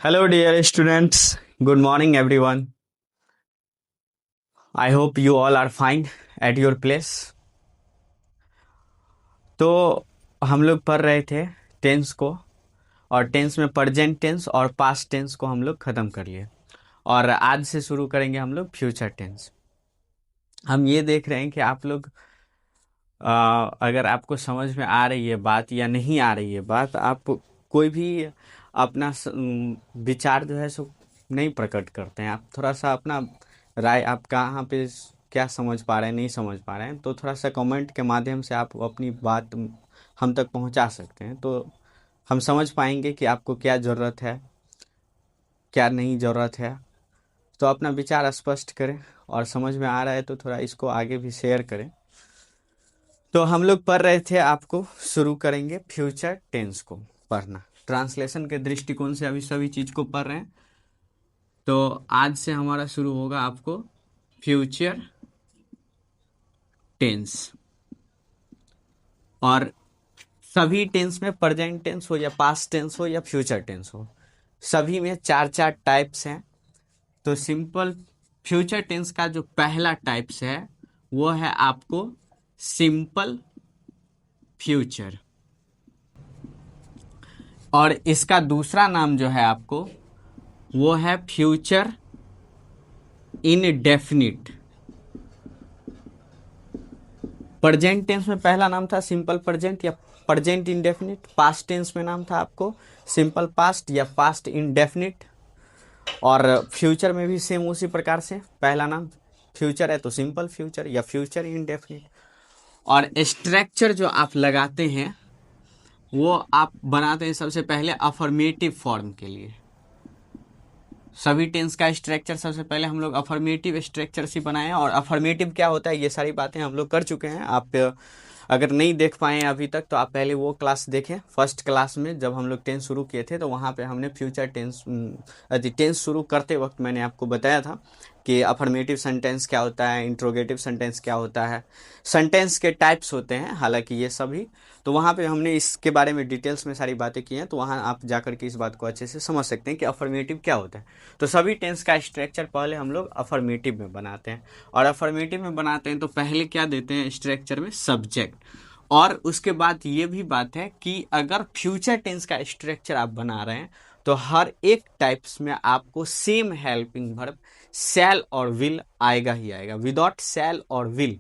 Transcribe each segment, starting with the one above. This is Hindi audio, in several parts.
Hello, dear students. Good morning, everyone. I hope you all are fine at your place. तो हम लोग पढ़ रहे थे टेंस को, और टेंस में प्रेजेंट टेंस और पास्ट टेंस को हम लोग खत्म कर लिए, और आज से शुरू करेंगे हम लोग फ्यूचर टेंस। हम ये देख रहे हैं कि आप लोग अगर आपको समझ में आ रही है बात या नहीं आ रही है बात, आप कोई भी अपना विचार जो है सो नहीं प्रकट करते हैं। आप थोड़ा सा अपना राय, आप कहाँ पे क्या समझ पा रहे हैं, नहीं समझ पा रहे हैं, तो थोड़ा सा कमेंट के माध्यम से आप अपनी बात हम तक पहुंचा सकते हैं। तो हम समझ पाएंगे कि आपको क्या ज़रूरत है, क्या नहीं ज़रूरत है। तो अपना विचार स्पष्ट करें, और समझ में आ रहा है तो थोड़ा इसको आगे भी शेयर करें। तो हम लोग पढ़ रहे थे, आपको शुरू करेंगे फ्यूचर टेंस को पढ़ना। ट्रांसलेशन के दृष्टिकोण से अभी सभी चीज को पढ़ रहे हैं। तो आज से हमारा शुरू होगा आपको फ्यूचर टेंस। और सभी टेंस में, प्रेजेंट टेंस हो या पास्ट टेंस हो या फ्यूचर टेंस हो, सभी में चार चार टाइप्स हैं। तो सिंपल फ्यूचर टेंस का जो पहला टाइप्स है वो है आपको सिंपल फ्यूचर, और इसका दूसरा नाम जो है आपको वो है फ्यूचर इनडेफिनिट। प्रेजेंट टेंस में पहला नाम था सिंपल प्रेजेंट या प्रेजेंट इंडेफिनिट। पास्ट टेंस में नाम था आपको सिंपल पास्ट या पास्ट इंडेफिनिट। और फ्यूचर में भी सेम उसी प्रकार से पहला नाम फ्यूचर है तो सिंपल फ्यूचर या फ्यूचर इंडेफिनिट। और स्ट्रक्चर जो आप लगाते हैं वो आप बनाते हैं सबसे पहले अफर्मेटिव फॉर्म के लिए। सभी टेंस का स्ट्रक्चर सबसे पहले हम लोग अफर्मेटिव स्ट्रक्चर से बनाए हैं। और अफर्मेटिव क्या होता है ये सारी बातें हम लोग कर चुके हैं। आप अगर नहीं देख पाए अभी तक तो आप पहले वो क्लास देखें। फर्स्ट क्लास में जब हम लोग टेंस शुरू किए थे तो वहाँ पे हमने फ्यूचर टेंस टेंस शुरू करते वक्त मैंने आपको बताया था कि अफर्मेटिव सेंटेंस क्या होता है, इंट्रोगेटिव सेंटेंस क्या होता है, सेंटेंस के टाइप्स होते हैं हालांकि ये सभी। तो वहाँ पे हमने इसके बारे में डिटेल्स में सारी बातें की हैं। तो वहाँ आप जाकर के इस बात को अच्छे से समझ सकते हैं कि अफर्मेटिव क्या होता है। तो सभी टेंस का स्ट्रक्चर पहले हम लोग अफर्मेटिव में बनाते हैं। और अफर्मेटिव में बनाते हैं तो पहले क्या देते हैं स्ट्रक्चर में, सब्जेक्ट। और उसके बाद ये भी बात है कि अगर फ्यूचर टेंस का स्ट्रक्चर आप बना रहे हैं तो हर एक टाइप्स में आपको सेम हेल्पिंग वर्ब शैल और विल आएगा ही आएगा। विदाउट शैल और will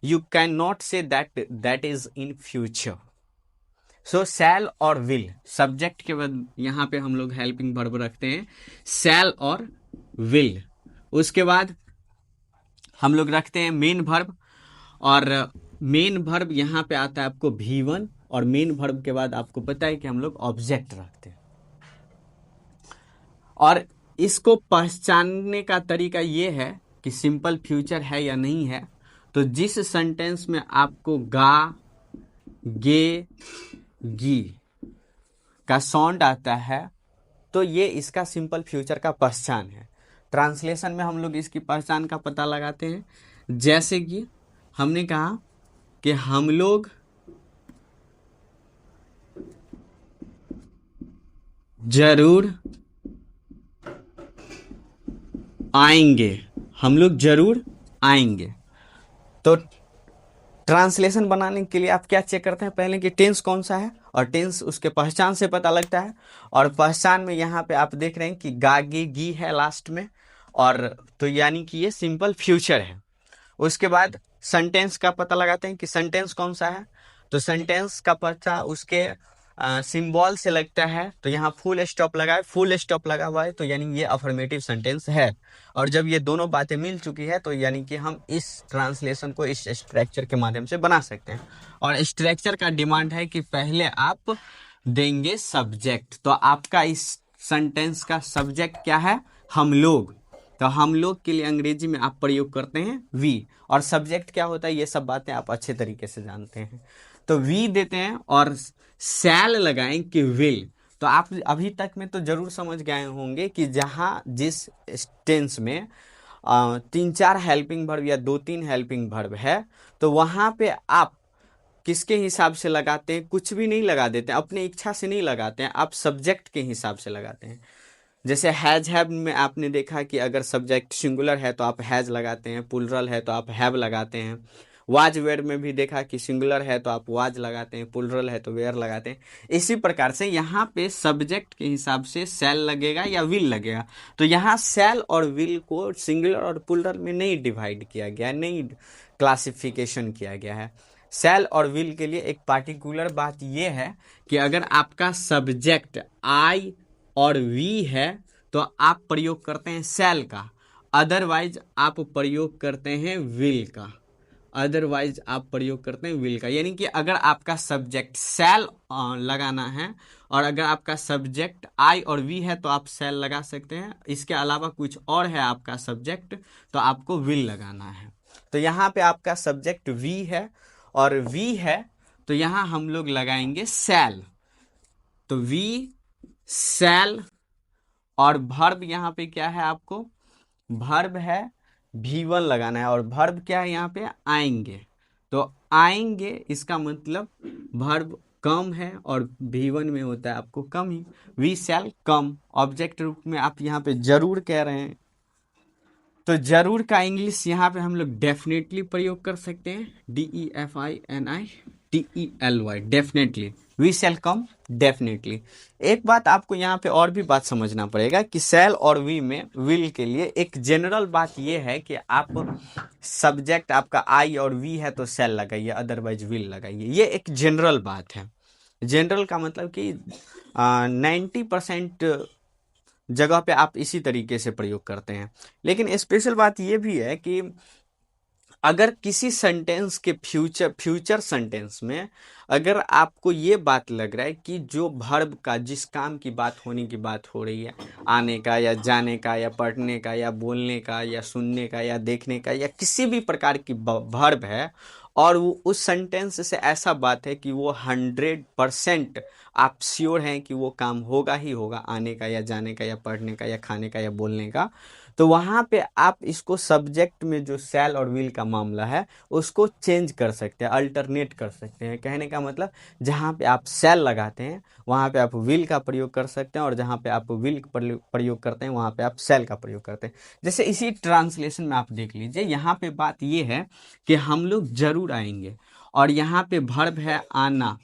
you can not say that is in future. So shall और विल सब्जेक्ट के बाद यहाँ पे हम लोग हेल्पिंग वर्ब रखते हैं शैल और विल। उसके बाद हम लोग रखते हैं मेन वर्ब। और मेन वर्ब यहाँ पे आता है आपको V1। और मेन वर्ब के बाद आपको पता है कि हम लोग ऑब्जेक्ट रखते हैं। और इसको पहचानने का तरीका ये है कि सिंपल फ्यूचर है या नहीं है। तो जिस सेंटेंस में आपको गा, गे, गी का साउंड आता है तो ये इसका सिंपल फ्यूचर का पहचान है। ट्रांसलेशन में हम लोग इसकी पहचान का पता लगाते हैं। जैसे कि हमने कहा कि हम लोग जरूर आएंगे, हम लोग जरूर आएंगे। तो ट्रांसलेशन बनाने के लिए आप क्या चेक करते हैं पहले कि टेंस कौन सा है, और टेंस उसके पहचान से पता लगता है। और पहचान में यहाँ पे आप देख रहे हैं कि गा गे गी है लास्ट में, और तो यानी कि ये सिंपल फ्यूचर है। उसके बाद सेंटेंस का पता लगाते हैं कि सेंटेंस कौन सा है। तो सेंटेंस का पता उसके सिंबल से लगता है। तो यहाँ फुल स्टॉप लगा है, फुल स्टॉप लगा हुआ है तो यानी ये अफर्मेटिव सेंटेंस है। और जब ये दोनों बातें मिल चुकी है तो यानी कि हम इस ट्रांसलेशन को इस स्ट्रक्चर के माध्यम से बना सकते हैं। और स्ट्रक्चर का डिमांड है कि पहले आप देंगे सब्जेक्ट। तो आपका इस सेंटेंस का सब्जेक्ट क्या है, हम लोग। तो हम लोग के लिए अंग्रेजी में आप प्रयोग करते हैं वी। और सब्जेक्ट क्या होता है ये सब बातें आप अच्छे तरीके से जानते हैं। तो वी देते हैं और शैल लगाएं कि विल। तो आप अभी तक में तो जरूर समझ गए होंगे कि जहां जिस टेंस में तीन चार हेल्पिंग वर्ब या दो तीन हेल्पिंग वर्ब है तो वहां पे आप किसके हिसाब से लगाते हैं, कुछ भी नहीं लगा देते हैं, अपने इच्छा से नहीं लगाते हैं, आप सब्जेक्ट के हिसाब से लगाते हैं। जैसे हैज हैव में आपने देखा कि अगर सब्जेक्ट सिंगुलर है तो आप हैज लगाते हैं, प्लुरल है तो आप हैव लगाते हैं। वाज वेयर में भी देखा कि सिंगुलर है तो आप वाज लगाते हैं, प्लुरल है तो वेयर लगाते हैं। इसी प्रकार से यहाँ पे सब्जेक्ट के हिसाब से शैल लगेगा या विल लगेगा। तो यहाँ शैल और विल को सिंगुलर और प्लुरल में नहीं डिवाइड किया गया, नहीं क्लासिफिकेशन किया गया है। शैल और विल के लिए एक पार्टिकुलर बात यह है कि अगर आपका सब्जेक्ट आई और वी है तो आप प्रयोग करते हैं शैल का, अदरवाइज आप प्रयोग करते हैं विल का, अदरवाइज आप प्रयोग करते हैं विल का। यानी कि अगर आपका सब्जेक्ट शैल लगाना है और अगर आपका सब्जेक्ट आई और वी है तो आप शैल लगा सकते हैं। इसके अलावा कुछ और है आपका सब्जेक्ट तो आपको विल लगाना है। तो यहाँ पे आपका सब्जेक्ट वी है और वी है तो यहाँ हम लोग लगाएंगे शैल। तो वी शैल, और भर्ब यहाँ पे क्या है, आपको भर्ब है V1 लगाना है। और भर्ब क्या है यहाँ पे, आएंगे। तो आएंगे इसका मतलब भर्ब कम है और V1 में होता है आपको कम ही। वी शैल कम, ऑब्जेक्ट रूप में आप यहाँ पे जरूर कह रहे हैं। तो जरूर का इंग्लिश यहाँ पे हम लोग डेफिनेटली प्रयोग कर सकते हैं, DEFINITELY, definitely. We shall come definitely. एक बात आपको यहाँ पे और भी बात समझना पड़ेगा कि शैल और वी में विल के लिए एक जनरल बात ये है कि आप सब्जेक्ट आपका आई और वी है तो शैल लगाइए, अदरवाइज विल लगाइए। ये एक जनरल बात है। जनरल का मतलब कि 90% जगह पे आप इसी तरीके से प्रयोग करते हैं। लेकिन स्पेशल बात यह भी है कि अगर किसी सेंटेंस के फ्यूचर सेंटेंस में अगर आपको ये बात लग रहा है कि जो भर्ब का, जिस काम की बात होने की बात हो रही है, आने का या जाने का या पढ़ने का या बोलने का या सुनने का या देखने का या किसी भी प्रकार की भर्ब है, और वो उस सेंटेंस से ऐसा बात है कि वो 100% आप श्योर हैं कि वो काम होगा ही होगा, आने का या जाने का या पढ़ने का या खाने का या बोलने का, तो वहां पे आप इसको सब्जेक्ट में जो शैल और विल का मामला है उसको चेंज कर सकते हैं, अल्टरनेट कर सकते हैं। कहने का मतलब जहां पे आप शैल लगाते हैं वहां पे आप विल का प्रयोग कर सकते हैं, और जहां पे आप विल प्रयोग करते हैं वहां पे आप शैल का प्रयोग करते हैं। जैसे इसी ट्रांसलेशन में आप देख लीजिए, यहाँ पे बात ये है कि हम लोग जरूर आएंगे, और यहाँ पे भर्ब है आना,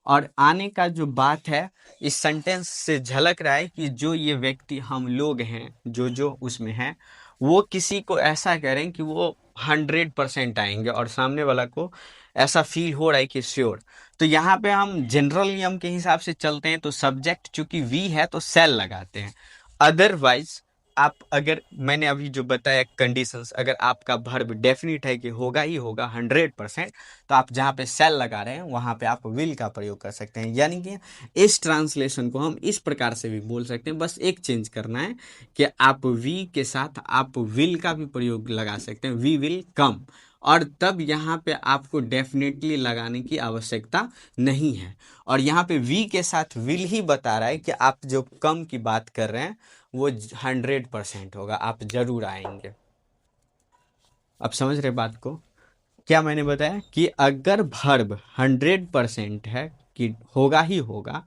और आने का जो बात है इस सेंटेंस से झलक रहा है कि जो ये व्यक्ति हम लोग हैं, जो उसमें हैं, वो किसी को ऐसा कह रहे हैं कि वो 100% आएंगे, और सामने वाला को ऐसा फील हो रहा है कि श्योर। तो यहाँ पे हम जनरल नियम के हिसाब से चलते हैं, तो सब्जेक्ट चूंकि वी है तो सेल लगाते हैं। अदरवाइज आप, अगर मैंने अभी जो बताया कंडीशंस, अगर आपका भर्ब डेफिनिट है कि होगा ही होगा 100%, तो आप जहाँ पे सेल लगा रहे हैं वहाँ पे आप विल का प्रयोग कर सकते हैं। यानी कि इस ट्रांसलेशन को हम इस प्रकार से भी बोल सकते हैं, बस एक चेंज करना है कि आप वी के साथ आप विल का भी प्रयोग लगा सकते हैं, वी विल कम, और तब यहाँ पे आपको डेफिनेटली लगाने की आवश्यकता नहीं है। और यहाँ पे वी के साथ विल ही बता रहा है कि आप जो कम की बात कर रहे हैं वो 100% होगा, आप जरूर आएंगे। अब समझ रहे बात को? क्या मैंने बताया कि अगर भर्ब 100% है कि होगा ही होगा,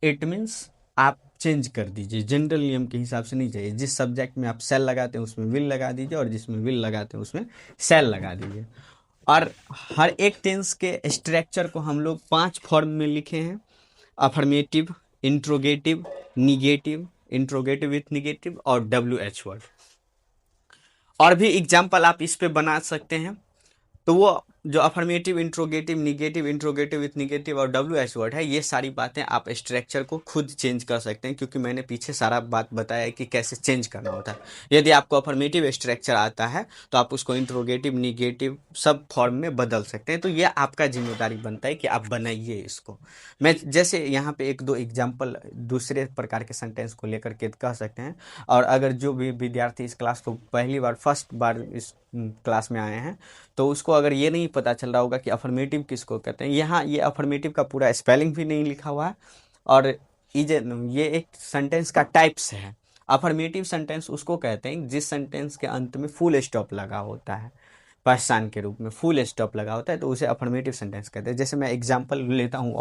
इट मीन्स आप चेंज कर दीजिए, जनरल नियम के हिसाब से नहीं चाहिए। जिस सब्जेक्ट में आप सेल लगाते हैं उसमें विल लगा दीजिए, और जिसमें विल लगाते हैं उसमें सेल लगा दीजिए। और हर एक टेंस के स्ट्रक्चर को हम लोग 5 फॉर्म में लिखे हैं: affirmative, interrogative, negative, interrogative with negative, और WH वर्ड। और भी एग्जाम्पल आप इस पे बना सकते हैं। तो वो जो affirmative, interrogative, negative, interrogative with negative और WH वर्ड है, ये सारी बातें आप स्ट्रक्चर को खुद चेंज कर सकते हैं, क्योंकि मैंने पीछे सारा बात बताया है कि कैसे चेंज करना होता है। यदि आपको अफर्मेटिव स्ट्रक्चर आता है तो आप उसको इंट्रोगेटिव, निगेटिव सब फॉर्म में बदल सकते हैं। तो ये आपका जिम्मेदारी बनता है कि आप बनाइए इसको। मैं जैसे यहाँ पे एक दो एग्जाम्पल दूसरे प्रकार के सेंटेंस को लेकर के कह सकते हैं। और अगर जो भी विद्यार्थी इस क्लास को पहली बार, फर्स्ट बार इस क्लास में आए हैं, तो उसको अगर ये नहीं पता चल रहा होगा कि अफर्मेटिव किसको कहते हैं, यहाँ ये अफर्मेटिव का पूरा स्पेलिंग भी नहीं लिखा हुआ है, और ये एक सेंटेंस का टाइप्स है। अफर्मेटिव सेंटेंस उसको कहते हैं जिस सेंटेंस के अंत में फुल स्टॉप लगा होता है। पहचान के रूप में फुल स्टॉप लगा होता है तो उसे अफर्मेटिव सेंटेंस कहते हैं। जैसे मैं एग्जांपल लेता हूँ,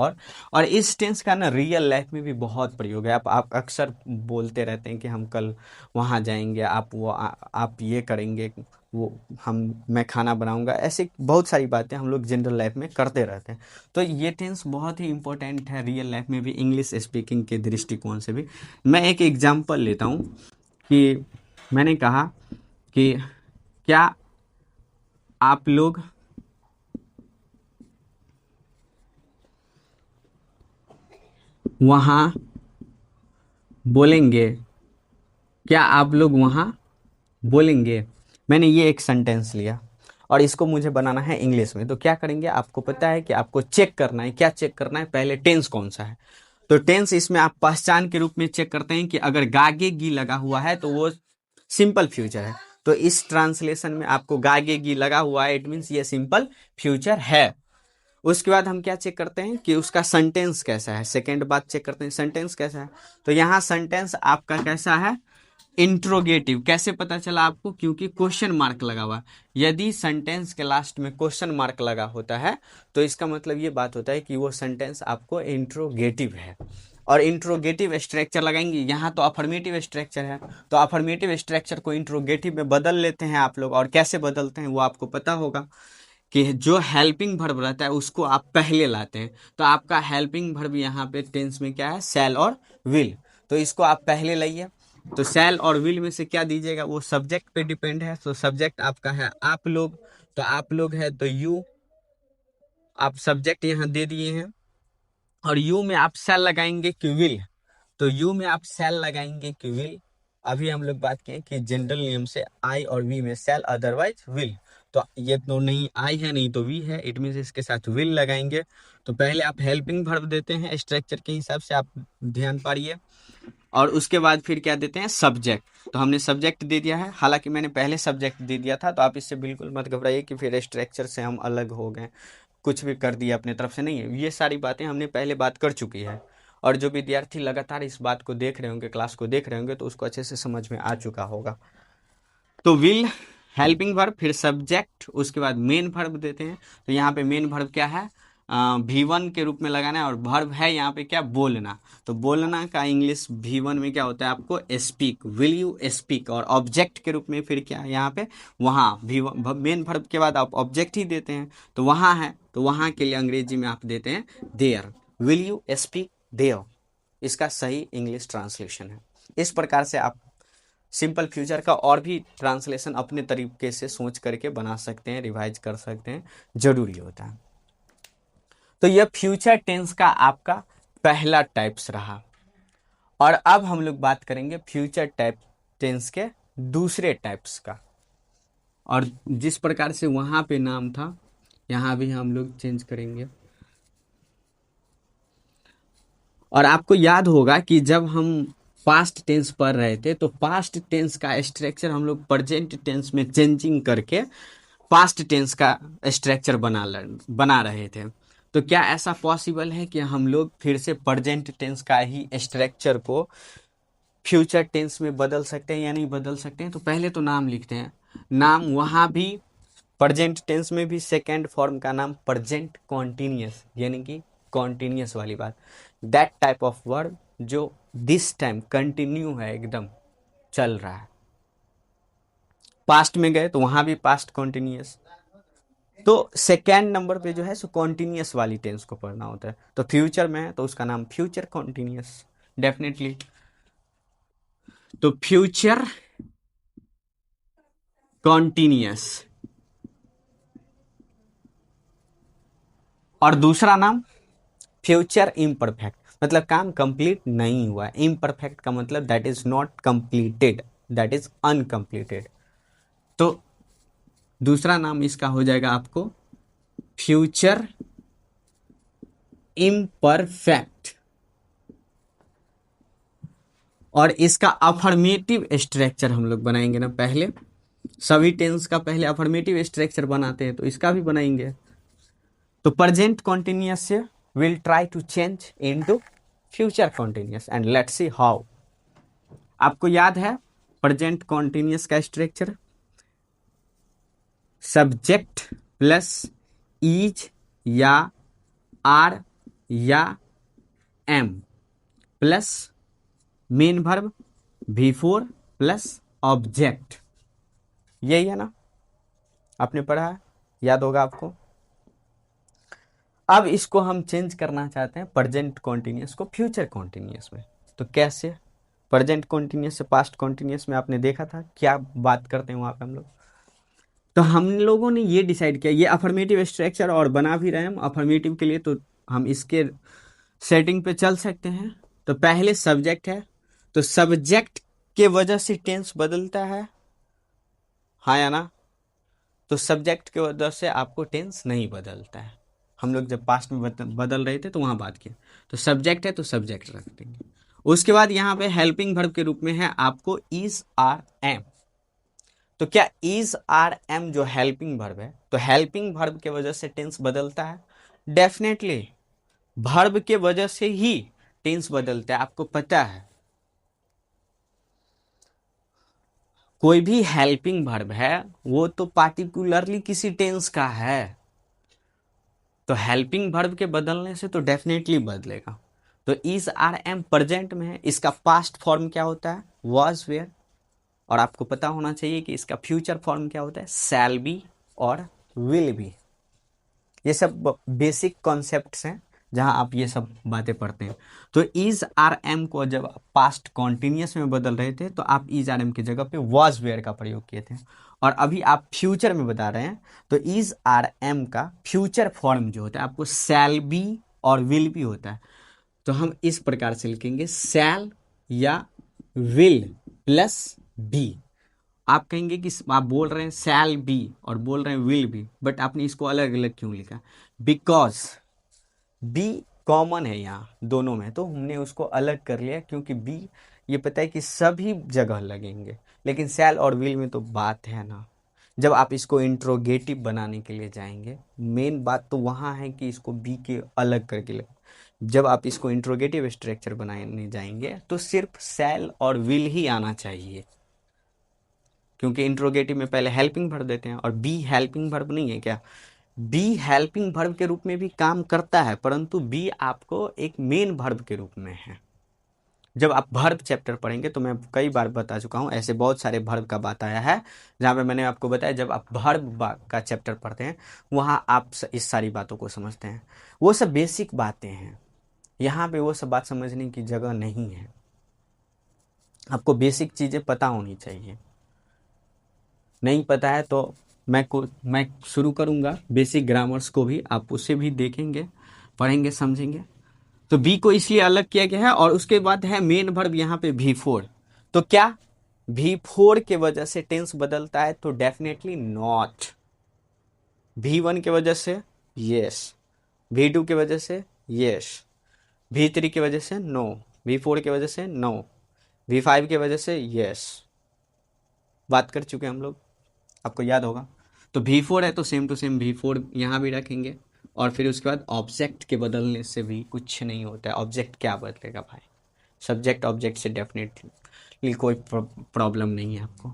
और इस टेंस का ना रियल लाइफ में भी बहुत प्रयोग है। आप अक्सर बोलते रहते हैं कि हम कल वहाँ जाएंगे, आप ये करेंगे, वो हम मैं खाना बनाऊंगा, ऐसे बहुत सारी बातें हम लोग जनरल लाइफ में करते रहते हैं। तो ये टेंस बहुत ही इंपॉर्टेंट है रियल लाइफ में भी, इंग्लिश स्पीकिंग के दृष्टिकोण से भी। मैं एक एग्जांपल लेता हूँ कि मैंने कहा कि क्या आप लोग वहाँ बोलेंगे, क्या आप लोग वहाँ बोलेंगे। मैंने ये एक सेंटेंस लिया और इसको मुझे बनाना है इंग्लिश में। तो क्या करेंगे, आपको पता है कि आपको चेक करना है। क्या चेक करना है, पहले टेंस कौन सा है। तो टेंस इसमें आप पहचान के रूप में चेक करते हैं कि अगर गागे गी लगा हुआ है तो वो सिंपल फ्यूचर है। तो इस ट्रांसलेशन में आपको गागे गी लगा हुआ है, इट मीन्स ये सिंपल फ्यूचर है। उसके बाद हम क्या चेक करते हैं कि उसका सेंटेंस कैसा है। सेकेंड बात चेक करते हैं सेंटेंस कैसा है। तो यहाँ सेंटेंस आपका कैसा है, इंट्रोगेटिव। कैसे पता चला आपको, क्योंकि क्वेश्चन मार्क लगा हुआ। यदि सेंटेंस के लास्ट में क्वेश्चन मार्क लगा होता है तो इसका मतलब ये बात होता है कि वो सेंटेंस आपको इंट्रोगेटिव है। और इंट्रोगेटिव स्ट्रक्चर लगाएंगे, यहाँ तो अफर्मेटिव स्ट्रक्चर है, तो अफर्मेटिव स्ट्रक्चर को इंट्रोगेटिव में बदल लेते हैं आप लोग। और कैसे बदलते हैं वो आपको पता होगा कि जो हेल्पिंग वर्ब रहता है उसको आप पहले लाते हैं। तो आपका हेल्पिंग वर्ब यहाँ पे टेंस में क्या है, शैल और विल। तो इसको आप पहले लाइए। तो शैल और विल में से क्या दीजिएगा, वो सब्जेक्ट पे डिपेंड है। तो सब्जेक्ट आपका है आप लोग, तो आप लोग है तो यू, आप सब्जेक्ट यहाँ दे दिए हैं। और यू में आप शैल लगाएंगे कि विल, तो यू में आप शैल लगाएंगे कि विल। अभी हम लोग बात किए कि जनरल नियम से आई और वी में शैल, अदरवाइज विल। तो ये तो नहीं आई है नहीं तो वी है, इट मीन्स इसके साथ विल लगाएंगे। तो पहले आप हेल्पिंग वर्ब देते हैं स्ट्रक्चर के हिसाब से, आप ध्यान पाड़िए। और उसके बाद फिर क्या देते हैं, सब्जेक्ट। तो हमने सब्जेक्ट दे दिया है, हालांकि मैंने पहले सब्जेक्ट दे दिया था, तो आप इससे बिल्कुल मत घबराइए कि फिर स्ट्रक्चर से हम अलग हो गए, कुछ भी कर दिया अपने तरफ से। नहीं है, ये सारी बातें हमने पहले बात कर चुकी है। और जो विद्यार्थी लगातार इस बात को देख रहे होंगे, क्लास को देख रहे होंगे, तो उसको अच्छे से समझ में आ चुका होगा। तो विल, हेल्पिंग वर्ब, फिर सब्जेक्ट, उसके बाद मेन वर्ब देते हैं। तो यहाँ पे मेन वर्ब क्या है, V1 के रूप में लगाना है। और वर्ब है यहाँ पे क्या, बोलना। तो बोलना का इंग्लिश V1 में क्या होता है, आपको स्पीक, विल यू स्पीक। और ऑब्जेक्ट के रूप में फिर क्या है यहाँ पे, वहाँ V1 मेन वर्ब के बाद आप ऑब्जेक्ट ही देते हैं। तो वहाँ है, तो वहाँ के लिए अंग्रेजी में आप देते हैं there, will you speak there. इसका सही इंग्लिश ट्रांसलेशन है। इस प्रकार से आप सिंपल फ्यूचर का और भी ट्रांसलेशन अपने तरीके से सोच करके बना सकते हैं, रिवाइज कर सकते हैं, जरूरी होता है। तो यह फ्यूचर टेंस का आपका पहला टाइप्स रहा। और अब हम लोग बात करेंगे फ्यूचर टाइप टेंस के दूसरे टाइप्स का। और जिस प्रकार से वहां पे नाम था, यहां भी हम लोग चेंज करेंगे। और आपको याद होगा कि जब हम पास्ट टेंस पढ़ रहे थे तो पास्ट टेंस का स्ट्रक्चर हम लोग प्रेजेंट टेंस में चेंजिंग करके पास्ट टेंस का स्ट्रक्चर बना रहे थे। तो क्या ऐसा पॉसिबल है कि हम लोग फिर से प्रेजेंट टेंस का ही स्ट्रक्चर को फ्यूचर टेंस में बदल सकते हैं या नहीं बदल सकते हैं। तो पहले तो नाम लिखते हैं। नाम वहां भी प्रेजेंट टेंस में भी सेकेंड फॉर्म का नाम प्रेजेंट कॉन्टिन्यूअस, यानी कि कॉन्टिन्यूअस वाली बात, दैट टाइप ऑफ वर्ड जो दिस टाइम कंटिन्यू है, एकदम चल रहा है। पास्ट में गए तो वहां भी पास्ट कॉन्टिन्यूअस। तो सेकेंड नंबर पे जो है सो कॉन्टिन्यूअस वाली टेंस को पढ़ना होता है। तो फ्यूचर में है तो उसका नाम फ्यूचर कॉन्टिन्यूअस, डेफिनेटली। तो फ्यूचर कॉन्टिन्यूअस। और दूसरा नाम फ्यूचर इम्परफेक्ट, मतलब काम कंप्लीट नहीं हुआ। इम्परफेक्ट का मतलब that is not completed, that is uncompleted. तो दूसरा नाम इसका हो जाएगा आपको फ्यूचर इम्परफेक्ट। और इसका अफर्मेटिव स्ट्रक्चर हम लोग बनाएंगे ना, पहले सभी टेंस का पहले अफर्मेटिव स्ट्रक्चर बनाते हैं, तो इसका भी बनाएंगे। तो प्रेजेंट कॉन्टिन्यूअस से will try to change into future continuous and let's see how. आपको याद है प्रेजेंट कॉन्टिन्यूअस का स्ट्रक्चर, सब्जेक्ट प्लस इज या आर या am plus main verb V4 plus object. यही है ना, आपने पढ़ा है, याद होगा आपको। अब इसको हम चेंज करना चाहते हैं प्रेजेंट कॉन्टिन्यूअस को फ्यूचर कॉन्टिन्यूअस में। तो कैसे? प्रेजेंट कॉन्टिन्यूअस से पास्ट कॉन्टिन्यूअस में आपने देखा था क्या बात करते हैं वहां पे हम लोग। तो हम लोगों ने ये डिसाइड किया, ये अफर्मेटिव स्ट्रक्चर और बना भी रहे हम अफर्मेटिव के लिए, तो हम इसके सेटिंग पे चल सकते हैं। तो पहले सब्जेक्ट है, तो सब्जेक्ट के वजह से टेंस बदलता है, हाँ या ना? तो सब्जेक्ट के वजह से आपको टेंस नहीं बदलता है। हम लोग जब पास्ट में बदल रहे थे तो वहां बात किया। तो सब्जेक्ट है तो सब्जेक्ट रख देंगे। उसके बाद यहाँ पे हेल्पिंग वर्ब के रूप में है आपको इज आर एम। तो क्या इज आर एम जो हेल्पिंग वर्ब है, तो हेल्पिंग वर्ब के वजह से टेंस बदलता है? डेफिनेटली वर्ब के वजह से ही टेंस बदलता है, आपको पता है। कोई भी हेल्पिंग वर्ब है वो तो पार्टिकुलरली किसी टेंस का है, तो हेल्पिंग वर्ब के बदलने से तो डेफिनेटली बदलेगा। तो इज आर एम प्रेजेंट में है, इसका पास्ट फॉर्म क्या होता है? Was were. और आपको पता होना चाहिए कि इसका फ्यूचर फॉर्म क्या होता है? शैल बी और विल बी। ये सब बेसिक कॉन्सेप्ट्स हैं जहां आप ये सब बातें पढ़ते हैं। तो इज आर एम को जब पास्ट कॉन्टिन्यूअस में बदल रहे थे तो आप इज आर एम की जगह पे वाज वेयर का प्रयोग किए थे। और अभी आप फ्यूचर में बता रहे हैं तो इज आर एम का फ्यूचर फॉर्म जो होता है आपको शैल बी और विल बी होता है। तो हम इस प्रकार से लिखेंगे शैल या विल प्लस बी। आप कहेंगे कि आप बोल रहे हैं शैल बी और बोल रहे हैं विल बी, बट आपने इसको अलग अलग क्यों लिखा? बिकॉज बी कॉमन है यहाँ दोनों में, तो हमने उसको अलग कर लिया क्योंकि बी ये पता है कि सभी जगह लगेंगे, लेकिन शैल और विल में तो बात है ना। जब आप इसको इंट्रोगेटिव बनाने के लिए जाएंगे, मेन बात तो वहाँ है कि इसको बी के अलग करके लगे। जब आप इसको इंट्रोगेटिव स्ट्रक्चर बनाने जाएंगे तो सिर्फ शैल और विल ही आना चाहिए, क्योंकि इंट्रोगेटिव में पहले हेल्पिंग वर्ब देते हैं और बी हेल्पिंग वर्ब नहीं है क्या? बी हेल्पिंग वर्ब के रूप में भी काम करता है, परंतु बी आपको एक मेन वर्ब के रूप में है। जब आप वर्ब चैप्टर पढ़ेंगे तो मैं कई बार बता चुका हूं, ऐसे बहुत सारे वर्ब का बात आया है जहां पे मैंने आपको बताया जब आप वर्ब का चैप्टर पढ़ते हैं वहां आप इस सारी बातों को समझते हैं। वो सब बेसिक बातें हैं, यहाँ पे वो सब बात समझने की जगह नहीं है। आपको बेसिक चीजें पता होनी चाहिए। नहीं पता है तो मैं शुरू करूंगा बेसिक ग्रामर्स को भी, आप उसे भी देखेंगे, पढ़ेंगे, समझेंगे। तो बी को इसलिए अलग किया गया है। और उसके बाद है मेन वर्ब यहाँ पे V4। तो क्या V4 के वजह से टेंस बदलता है? तो डेफिनेटली नॉट। V1 के वजह से यस, V2 के वजह से यस, V3 की वजह से नो, V4 की वजह से नो, V5 की वजह से यस। बात कर चुके हम लोग, आपको याद होगा। तो V4 है तो सेम टू सेम V4 यहाँ भी रखेंगे। और फिर उसके बाद ऑब्जेक्ट के बदलने से भी कुछ नहीं होता है। ऑब्जेक्ट क्या बदलेगा भाई? सब्जेक्ट ऑब्जेक्ट से डेफिनेटली कोई प्रॉब्लम नहीं है आपको।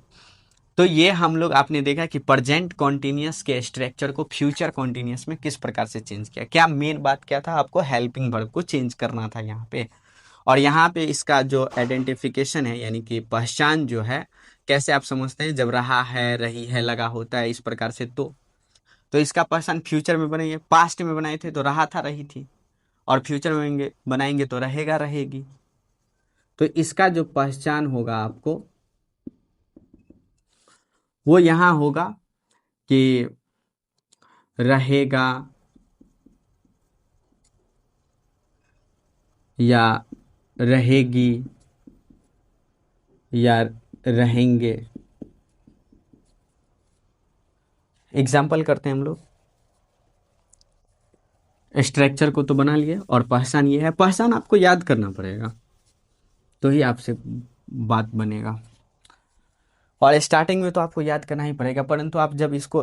तो ये हम लोग आपने देखा कि प्रेजेंट कॉन्टिन्यूअस के स्ट्रक्चर को फ्यूचर कॉन्टिन्यूअस में किस प्रकार से चेंज किया। क्या मेन बात क्या था? आपको हेल्पिंग वर्ब को चेंज करना था यहाँ पे। और यहाँ पे इसका जो आइडेंटिफिकेशन है यानी कि पहचान जो है, कैसे आप समझते हैं? जब रहा है, रही है, लगा होता है, इस प्रकार से। तो इसका पहचान फ्यूचर में बनाइए। पास्ट में बनाए थे तो रहा था, रही थी, और फ्यूचर में बनाएंगे तो रहेगा, रहेगी। तो इसका जो पहचान होगा आपको वो यहाँ होगा कि रहेगा या रहेगी या रहेंगे। एग्जाम्पल करते हैं हम लोग। स्ट्रक्चर को तो बना लिए और पहचान ये है। पहचान आपको याद करना पड़ेगा तो ही आपसे बात बनेगा। और स्टार्टिंग में तो आपको याद करना ही पड़ेगा, परंतु आप जब इसको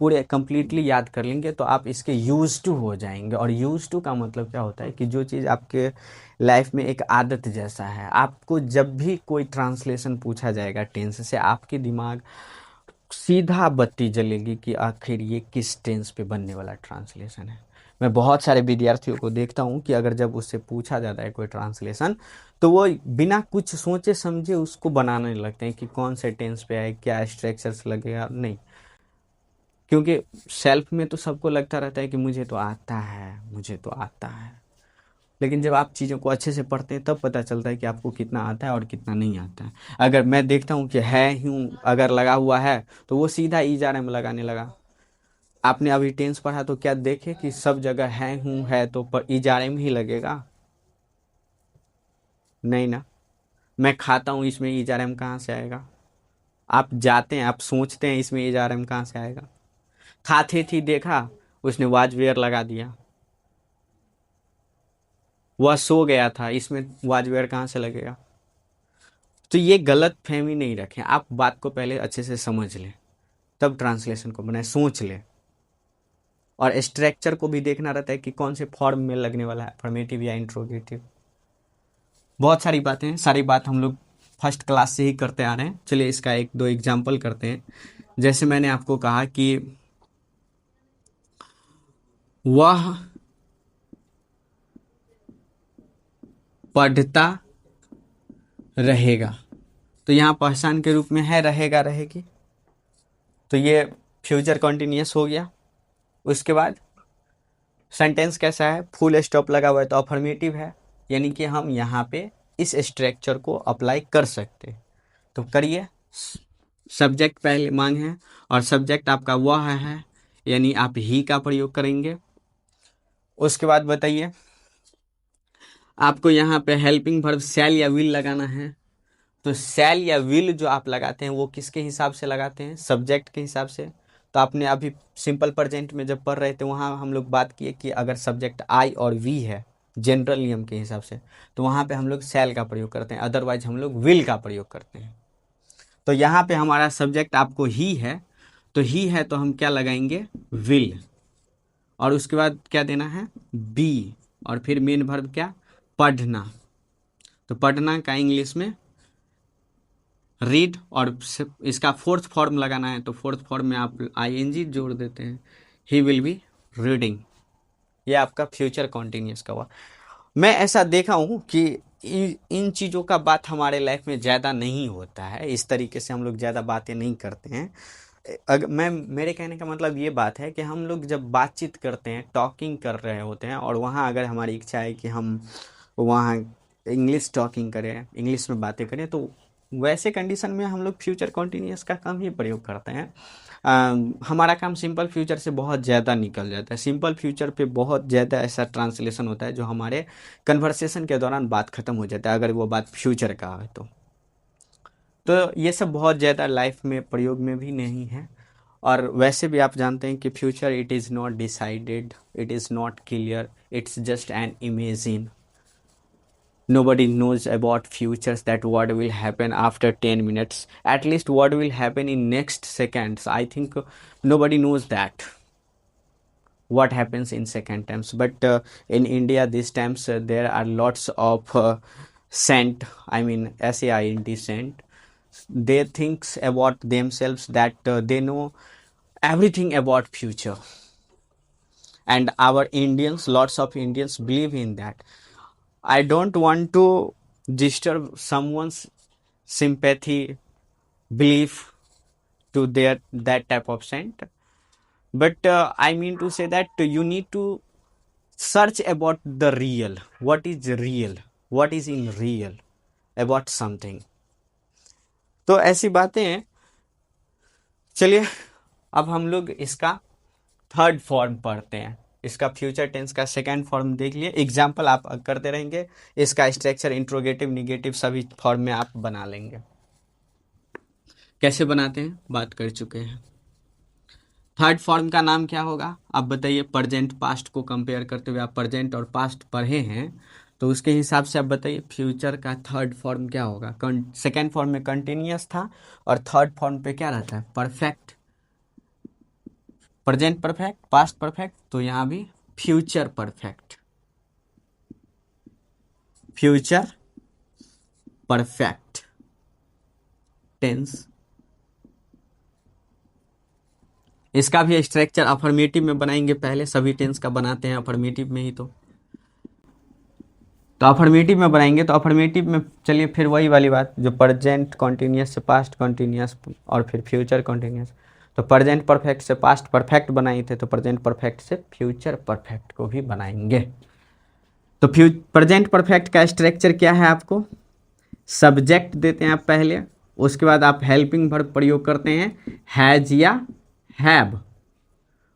पूरे कंप्लीटली याद कर लेंगे तो आप इसके यूज टू हो जाएंगे। और यूज टू का मतलब क्या होता है कि जो चीज़ आपके लाइफ में एक आदत जैसा है, आपको जब भी कोई ट्रांसलेशन पूछा जाएगा टेंस से, आपके दिमाग सीधा बत्ती जलेगी कि आखिर ये किस टेंस पे बनने वाला ट्रांसलेशन है। मैं बहुत सारे विद्यार्थियों को देखता हूँ कि अगर जब उससे पूछा जाता है कोई ट्रांसलेशन, तो वो बिना कुछ सोचे समझे उसको बनाने लगते हैं कि कौन से टेंस पे है, क्या स्ट्रक्चर्स लगेगा। नहीं, क्योंकि सेल्फ में तो सबको लगता रहता है कि मुझे तो आता है, मुझे तो आता है। लेकिन जब आप चीज़ों को अच्छे से पढ़ते हैं तब पता चलता है कि आपको कितना आता है और कितना नहीं आता है। अगर मैं देखता हूँ कि है हूँ अगर लगा हुआ है, तो वो सीधा ईजार में लगाने लगा। आपने अभी टेंस पढ़ा तो क्या देखे कि सब जगह है हूँ है तो पर ईजार में ही लगेगा? नहीं ना। मैं खाता हूँ, इसमें ईजार में कहाँ से आएगा? आप जाते हैं, आप सोचते हैं, इसमें ईजार में कहाँ से आएगा? खाते थी देखा, उसने वाज वेयर लगा दिया। वह सो गया था, इसमें वाज वेयर कहाँ से लगेगा? तो ये गलत फहमी नहीं रखें, आप बात को पहले अच्छे से समझ लें, तब ट्रांसलेशन को बनाए, सोच लें। और स्ट्रक्चर को भी देखना रहता है कि कौन से फॉर्म में लगने वाला है, अफर्मेटिव या इंट्रोगेटिव। बहुत सारी बातें हैं, सारी बात हम लोग फर्स्ट क्लास से ही करते आ रहे हैं। चलिए इसका एक दो एग्जाम्पल करते हैं। जैसे मैंने आपको कहा कि वह पढ़ता रहेगा, तो यहाँ पहचान के रूप में है रहेगा रहेगी, तो ये फ्यूचर कॉन्टिन्यूअस हो गया। उसके बाद सेंटेंस कैसा है, फुल स्टॉप लगा हुआ है तो अफर्मेटिव है, यानी कि हम यहाँ पे इस स्ट्रक्चर को अप्लाई कर सकते हैं। तो करिए। सब्जेक्ट पहले मांग है और सब्जेक्ट आपका वह है, यानी आप ही का प्रयोग करेंगे। उसके बाद बताइए, आपको यहाँ पे हेल्पिंग वर्ब शैल या विल लगाना है। तो शैल या विल जो आप लगाते हैं वो किसके हिसाब से लगाते हैं? सब्जेक्ट के हिसाब से। तो आपने अभी सिंपल प्रेजेंट में जब पढ़ रहे थे वहाँ हम लोग बात किए कि अगर सब्जेक्ट आई और वी है जनरल नियम के हिसाब से, तो वहाँ पे हम लोग शैल का प्रयोग करते हैं, अदरवाइज हम लोग विल का प्रयोग करते हैं। तो यहाँ पे हमारा सब्जेक्ट आपको ही है, तो ही है तो हम क्या लगाएंगे? विल। और उसके बाद क्या देना है? बी। और फिर मेन वर्ब क्या? पढ़ना। तो पढ़ना का इंग्लिश में रीड, और इसका फोर्थ फॉर्म लगाना है तो फोर्थ फॉर्म में आप आईएनजी जोड़ देते हैं, ही विल बी रीडिंग। ये आपका फ्यूचर कॉन्टिन्यूस का हुआ। मैं ऐसा देखा हूँ कि इन चीज़ों का बात हमारे लाइफ में ज़्यादा नहीं होता है, इस तरीके से हम लोग ज़्यादा बातें नहीं करते हैं। अगर मैं, मेरे कहने का मतलब ये बात है कि हम लोग जब बातचीत करते हैं, टॉकिंग कर रहे होते हैं, और वहाँ अगर हमारी इच्छा है कि हम वहाँ इंग्लिश टॉकिंग करें, इंग्लिश में बातें करें, तो वैसे कंडीशन में हम लोग फ्यूचर कॉन्टिन्यूस का कम ही प्रयोग करते हैं। हमारा काम सिंपल फ्यूचर से बहुत ज़्यादा निकल जाता है। सिंपल फ्यूचर पे बहुत ज़्यादा ऐसा ट्रांसलेशन होता है जो हमारे कन्वर्सेशन के दौरान बात ख़त्म हो जाता है, अगर वो बात फ्यूचर का है तो ये सब बहुत ज़्यादा लाइफ में प्रयोग में भी नहीं है। और वैसे भी आप जानते हैं कि future it is not decided, it is not clear, it's just an imagine. Nobody knows about futures, that what will happen after 10 minutes, at least what will happen in next seconds. I think nobody knows that what happens in second times. But in India these times there are lots of saint, I mean saint saint. They thinks about themselves that they know everything about future, and our Indians, lots of Indians believe in that. I don't want to disturb someone's sympathy, belief to their that type of saint, but I mean to say that you need to search about the real. What is real? What is in real about something? तो ऐसी बातें हैं। चलिए अब हम लोग इसका थर्ड फॉर्म पढ़ते हैं। इसका फ्यूचर टेंस का सेकंड फॉर्म देख लिए, एग्जाम्पल आप करते रहेंगे, इसका स्ट्रक्चर इंट्रोगेटिव निगेटिव सभी फॉर्म में आप बना लेंगे। कैसे बनाते हैं बात कर चुके हैं। थर्ड फॉर्म का नाम क्या होगा आप बताइए? प्रेजेंट पास्ट को कंपेयर करते हुए आप प्रेजेंट और पास्ट पढ़े हैं, तो उसके हिसाब से आप बताइए फ्यूचर का थर्ड फॉर्म क्या होगा? सेकंड फॉर्म में कंटिन्यूअस था और थर्ड फॉर्म पे क्या रहता है? Perfect, present perfect, past perfect, तो यहाँ भी future perfect, future perfect tense इसका भी स्ट्रक्चर अफर्मेटिव में बनाएंगे, पहले सभी टेंस का बनाते हैं अफर्मेटिव में ही। तो अफर्मेटिव में बनाएंगे, तो अफर्मेटिव में चलिए फिर वही वाली बात, जो प्रेजेंट कॉन्टिन्यूस से पास्ट कॉन्टिन्यूस और फिर फ्यूचर कॉन्टिन्यूस। तो प्रेजेंट परफेक्ट से पास्ट परफेक्ट बनाए थे, तो प्रेजेंट परफेक्ट से फ्यूचर परफेक्ट को भी बनाएंगे। तो प्रेजेंट परफेक्ट का स्ट्रक्चर क्या है, आपको सब्जेक्ट देते हैं आप पहले, उसके बाद आप हेल्पिंग वर्ब प्रयोग करते हैं हैज या हैव,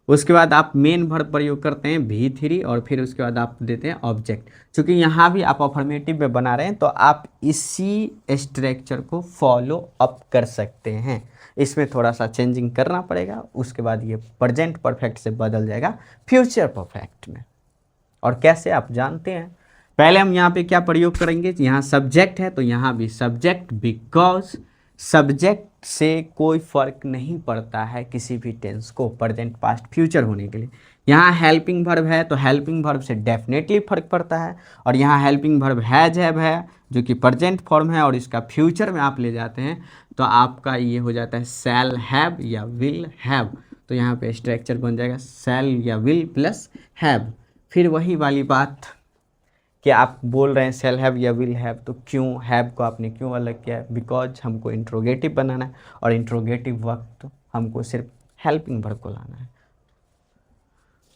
उसके बाद आप मेन वर्ब प्रयोग करते हैं V3 और फिर उसके बाद आप देते हैं ऑब्जेक्ट। क्योंकि यहाँ भी आप अफर्मेटिव में बना रहे हैं तो आप इसी स्ट्रक्चर को फॉलो अप कर सकते हैं। इसमें थोड़ा सा चेंजिंग करना पड़ेगा, उसके बाद ये प्रेजेंट परफेक्ट से बदल जाएगा फ्यूचर परफेक्ट में। और कैसे आप जानते हैं, पहले हम यहाँ पे क्या प्रयोग करेंगे, यहाँ सब्जेक्ट है तो यहाँ भी सब्जेक्ट, बिकॉज सब्जेक्ट से कोई फर्क नहीं पड़ता है किसी भी टेंस को प्रेजेंट पास्ट फ्यूचर होने के लिए। यहाँ हेल्पिंग वर्ब है तो हेल्पिंग वर्ब से डेफिनेटली फर्क पड़ता है, और यहाँ हेल्पिंग वर्ब हैज हैव है जो कि प्रेजेंट फॉर्म है, और इसका फ्यूचर में आप ले जाते हैं तो आपका ये हो जाता है शैल हैव या विल हैव। तो यहाँ पे स्ट्रक्चर बन जाएगा शैल या विल प्लस हैव। फिर वही वाली बात कि आप बोल रहे हैं शैल हैव या विल हैव, तो क्यों हैव को आपने क्यों अलग किया, बिकॉज हमको इंट्रोगेटिव बनाना है, और इंट्रोगेटिव वक्त हमको सिर्फ हेल्पिंग वर्ब को लाना है।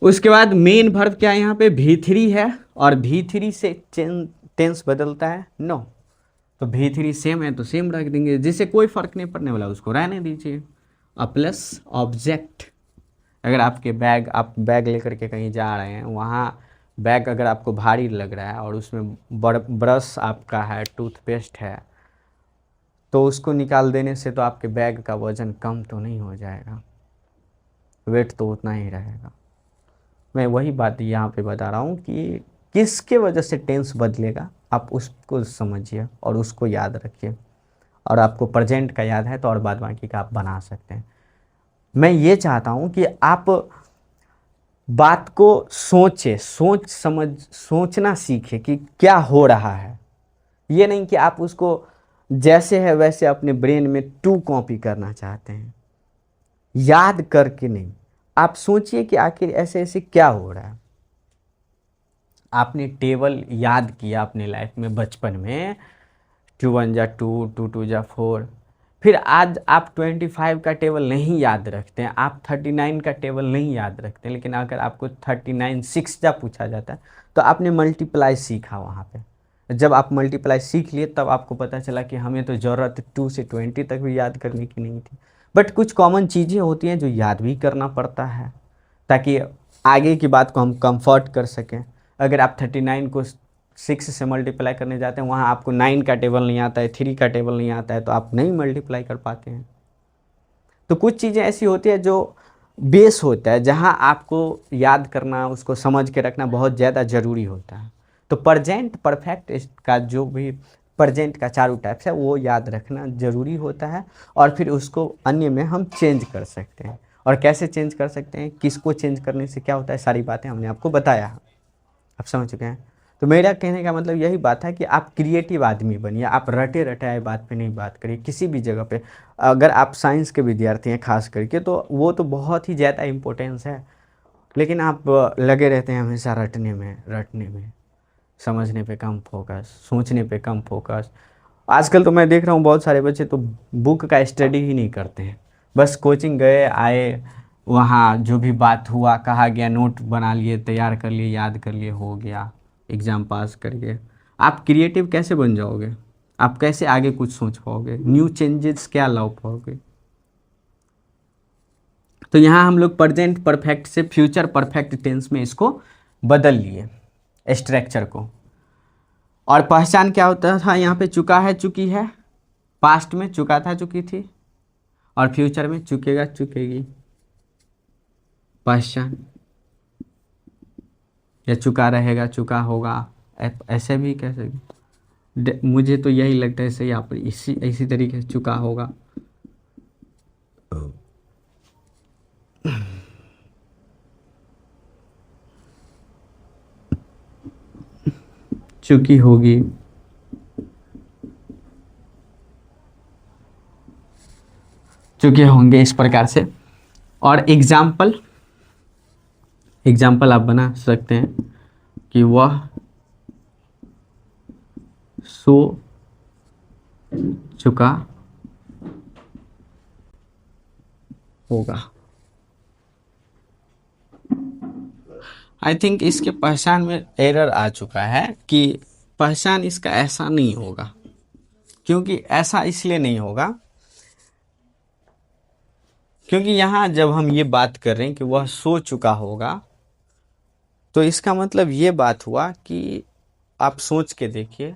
उसके बाद मेन वर्ब क्या है, यहाँ पे V3 है, और V3 से टेंस बदलता है नो, तो V3 सेम है तो सेम रख देंगे, जिससे कोई फर्क नहीं पड़ने वाला उसको रहने दीजिए। और प्लस ऑब्जेक्ट, अगर आपके आप बैग लेकर के कहीं जा रहे हैं, वहाँ बैग अगर आपको भारी लग रहा है और उसमें ब्रश आपका है, टूथपेस्ट है, तो उसको निकाल देने से तो आपके बैग का वज़न कम तो नहीं हो जाएगा, वेट तो उतना ही रहेगा। मैं वही बात यहाँ पे बता रहा हूँ कि किसके वजह से टेंस बदलेगा, आप उसको समझिए और उसको याद रखिए, और आपको प्रेजेंट का याद है तो और बाद बाकी का आप बना सकते हैं। मैं ये चाहता हूँ कि आप बात को सोचना सीखे कि क्या हो रहा है। ये नहीं कि आप उसको जैसे है वैसे अपने ब्रेन में टू कॉपी करना चाहते हैं, याद करके नहीं। आप सोचिए कि आखिर ऐसे ऐसे क्या हो रहा है। आपने टेबल याद किया अपने लाइफ में बचपन में, 2 1 जा 2, 2 2 जा 4, फिर आज आप 25 का टेबल नहीं याद रखते हैं, आप 39 का टेबल नहीं याद रखते हैं, लेकिन अगर आपको 39 6 जा पूछा जाता है तो आपने मल्टीप्लाई सीखा वहाँ पे। जब आप मल्टीप्लाई सीख लिए तब आपको पता चला कि हमें तो ज़रूरत 2 से 20 तक भी याद करने की नहीं थी। बट कुछ कॉमन चीज़ें होती हैं जो याद भी करना पड़ता है ताकि आगे की बात को हम कंफर्ट कर सकें। अगर आप 39 को 6 से मल्टीप्लाई करने जाते हैं, वहाँ आपको 9 का टेबल नहीं आता है, 3 का टेबल नहीं आता है, तो आप नहीं मल्टीप्लाई कर पाते हैं। तो कुछ चीज़ें ऐसी होती है जो बेस होता है, जहाँ आपको याद करना, उसको समझ के रखना बहुत ज़्यादा ज़रूरी होता है। तो प्रेजेंट परफेक्ट का जो भी प्रेजेंट का चारों टाइप्स है वो याद रखना ज़रूरी होता है, और फिर उसको अन्य में हम चेंज कर सकते हैं। और कैसे चेंज कर सकते हैं, किसको चेंज करने से क्या होता है, सारी बातें हमने आपको बताया है, आप समझ चुके हैं। तो मेरा कहने का मतलब यही बात है कि आप क्रिएटिव आदमी बनिए, आप रटे रटाए बात पे नहीं बात करिए किसी भी जगह पे। अगर आप साइंस के विद्यार्थी हैं खास करके तो वो तो बहुत ही ज़्यादा इम्पोर्टेंस है, लेकिन आप लगे रहते हैं हमेशा रटने में, समझने पे कम फोकस, सोचने पे कम फोकस। आजकल तो मैं देख रहा हूँ बहुत सारे बच्चे तो बुक का स्टडी ही नहीं करते हैं, बस कोचिंग गए आए, वहाँ जो भी बात हुआ कहा गया नोट बना लिए, तैयार कर लिए, याद कर लिए, हो गया, एग्ज़ाम पास कर गए। आप क्रिएटिव कैसे बन जाओगे, आप कैसे आगे कुछ सोच पाओगे, न्यू चेंजेस क्या ला पाओगे। तो यहाँ हम लोग प्रेजेंट परफेक्ट से फ्यूचर परफेक्ट टेंस में इसको बदल लिए स्ट्रक्चर को। और पहचान क्या होता था, यहाँ पे चुका है चुकी है, पास्ट में चुका था चुकी थी, और फ्यूचर में चुकेगा चुकेगी। पहचान या चुका रहेगा चुका होगा, ऐसे भी कह सकते। मुझे तो यही लगता है सही, आप इसी तरीके से चुका होगा, चुकी होगी, चुके होंगे, इस प्रकार से और एग्जाम्पल आप बना सकते हैं कि वह सो चुका होगा। आई थिंक इसके पहचान में एरर आ चुका है कि पहचान इसका ऐसा नहीं होगा। क्योंकि ऐसा इसलिए नहीं होगा क्योंकि यहाँ जब हम ये बात कर रहे हैं कि वह सो चुका होगा, तो इसका मतलब ये बात हुआ कि आप सोच के देखिए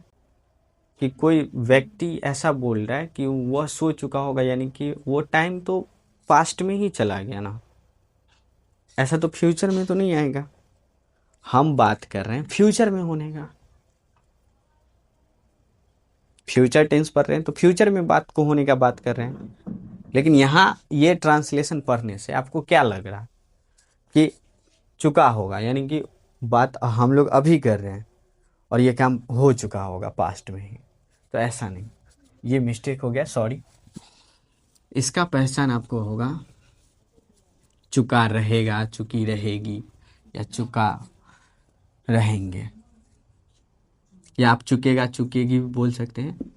कि कोई व्यक्ति ऐसा बोल रहा है कि वह सो चुका होगा, यानी कि वो टाइम तो पास्ट में ही चला गया ना, ऐसा तो फ्यूचर में तो नहीं आएगा। हम बात कर रहे हैं फ्यूचर में होने का, फ्यूचर टेंस पढ़ रहे हैं तो फ्यूचर में बात को होने का बात कर रहे हैं। लेकिन यहाँ ये ट्रांसलेशन पढ़ने से आपको क्या लग रहा कि चुका होगा, यानी कि बात हम लोग अभी कर रहे हैं और ये काम हो चुका होगा पास्ट में ही। तो ऐसा नहीं, ये मिस्टेक हो गया, सॉरी। इसका पहचान आपको होगा चुका रहेगा, चुकी रहेगी, या चुका रहेंगे, या आप चुकेगा चुकेगी भी बोल सकते हैं।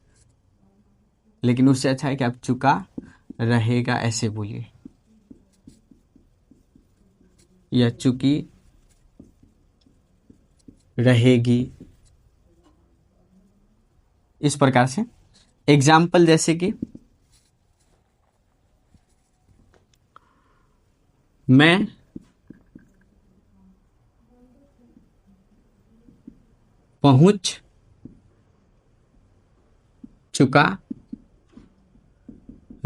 लेकिन उससे अच्छा है कि आप चुका रहेगा ऐसे बोलिए, या चुकी रहेगी, इस प्रकार से। एग्जाम्पल जैसे कि मैं पहुंच चुका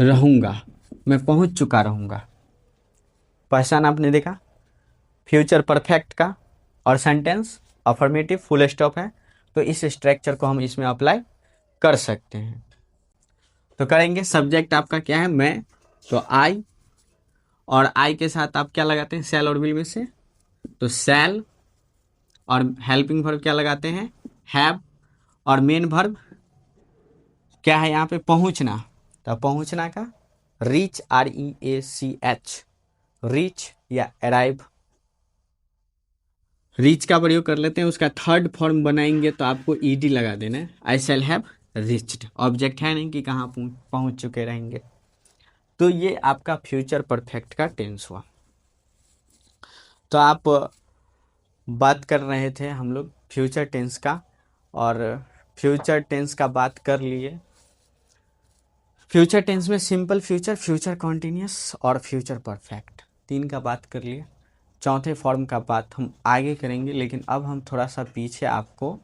रहूंगा, मैं पहुंच चुका रहूंगा। पहचान आपने देखा फ्यूचर परफेक्ट का, और सेंटेंस अफर्मेटिव फुल स्टॉप है, तो इस स्ट्रक्चर को हम इसमें अप्लाई कर सकते हैं। तो करेंगे, सब्जेक्ट आपका क्या है, मैं, तो आई, और आई के साथ आप क्या लगाते हैं, शैल और विल में से, तो शैल, और हेल्पिंग वर्ब क्या लगाते हैं, हैव, और मेन वर्ब क्या है यहाँ पे, पहुंचना। तो पहुंचना का रीच, REACH, रीच या अराइव। रीच का प्रयोग कर लेते हैं, उसका थर्ड फॉर्म बनाएंगे तो आपको ईडी लगा देना है, आई शैल हैव रीच्ड। ऑब्जेक्ट है नहीं कि कहाँ पहुंच चुके रहेंगे। तो ये आपका फ्यूचर परफेक्ट का टेंस हुआ। तो आप बात कर रहे थे हम लोग फ्यूचर टेंस का, और फ्यूचर टेंस का बात कर लिए। फ्यूचर टेंस में सिंपल फ्यूचर, फ्यूचर कॉन्टिन्यूस और फ्यूचर परफेक्ट, तीन का बात कर लिए। चौथे फॉर्म का बात हम आगे करेंगे, लेकिन अब हम थोड़ा सा पीछे आपको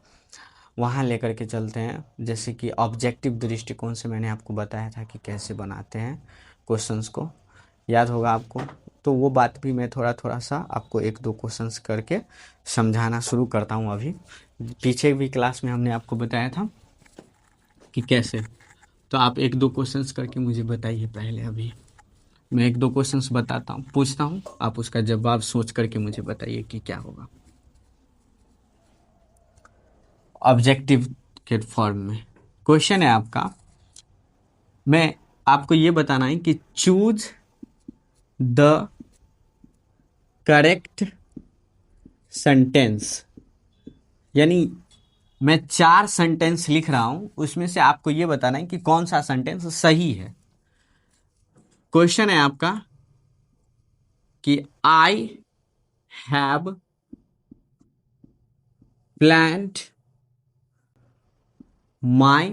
वहाँ लेकर के चलते हैं। जैसे कि ऑब्जेक्टिव दृष्टिकोण से मैंने आपको बताया था कि कैसे बनाते हैं क्वेश्चंस को, याद होगा आपको। तो वो बात भी मैं थोड़ा थोड़ा सा आपको एक दो क्वेश्चंस करके समझाना शुरू करता हूँ अभी। पीछे भी क्लास में हमने आपको बताया था कि कैसे। तो आप एक दो क्वेश्चंस करके मुझे बताइए पहले। अभी मैं एक दो क्वेश्चंस बताता हूँ, पूछता हूँ, आप उसका जवाब सोच करके मुझे बताइए कि क्या होगा ऑब्जेक्टिव के फॉर्म में। क्वेश्चन है आपका, मैं आपको ये बताना है कि चूज द करेक्ट सेंटेंस, यानी मैं 4 सेंटेंस लिख रहा हूं, उसमें से आपको ये बताना है कि कौन सा सेंटेंस सही है। क्वेश्चन है आपका कि I have planned my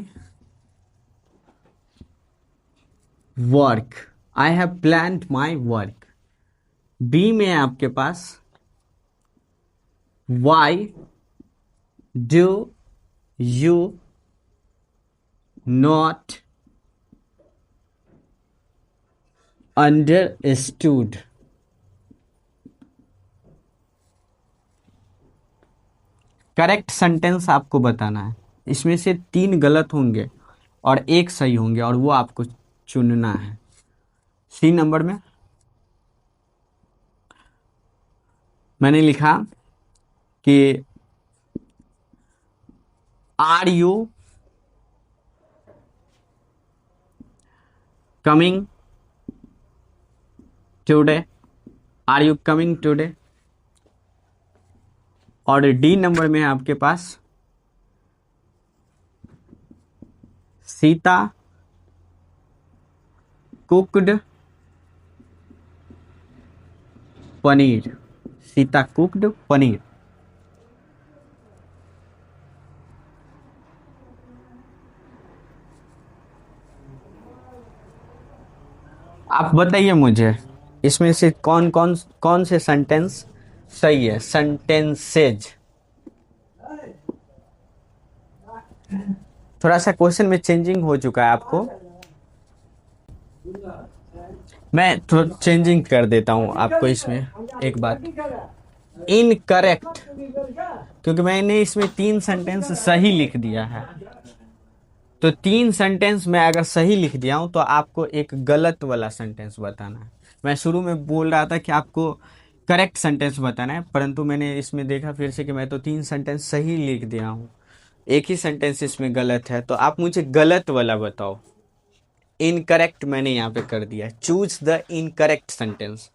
work, I have planned my work. B में है आपके पास why do you not understood. Correct sentence आपको बताना है, इसमें से 3 गलत होंगे और 1 सही होंगे, और वो आपको चुनना है। सी नंबर में मैंने लिखा कि are you coming today, are you coming today. और डी नंबर में है आपके पास सीता कुक्ड पनीर। सीता कुक्ड पनीर। आप बताइए मुझे इसमें से कौन से सेंटेंस सही है। सेंटेंसेज। थोड़ा सा क्वेश्चन में चेंजिंग हो चुका है आपको। मैं थोड़ा चेंजिंग कर देता हूं आपको इसमें एक बात। इनकरेक्ट, क्योंकि मैंने इसमें 3 सेंटेंस सही लिख दिया है। तो 3 सेंटेंस मैं अगर सही लिख दिया हूं तो आपको एक गलत वाला सेंटेंस बताना है। मैं शुरू में बोल रहा था कि आपको करेक्ट सेंटेंस बताना है, परंतु मैंने इसमें देखा फिर से कि मैं तो 3 सेंटेंस सही लिख दिया हूं, एक ही सेंटेंस इसमें गलत है। तो आप मुझे गलत वाला बताओ। इनकरेक्ट मैंने यहाँ पे कर दिया। Choose the incorrect sentence.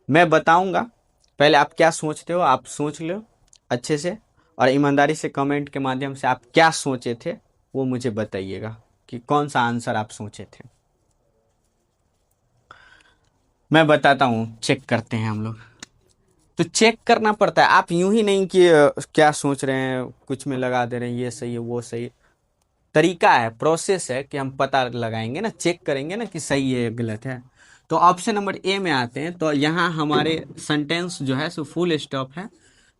मैं बताऊंगा, पहले आप क्या सोचते हो आप सोच लो अच्छे से, और ईमानदारी से कमेंट के माध्यम से आप क्या सोचे थे वो मुझे बताइएगा कि कौन सा आंसर आप सोचे थे। मैं बताता हूँ, चेक करते हैं हम लोग। तो चेक करना पड़ता है, आप यूं ही नहीं कि क्या सोच रहे हैं कुछ में लगा दे रहे हैं, ये सही है वो सही है। तरीका है, प्रोसेस है कि हम पता लगाएंगे ना, चेक करेंगे ना कि सही है या गलत है। तो ऑप्शन नंबर ए में आते हैं। तो यहाँ हमारे सेंटेंस जो है सो फुल स्टॉप है।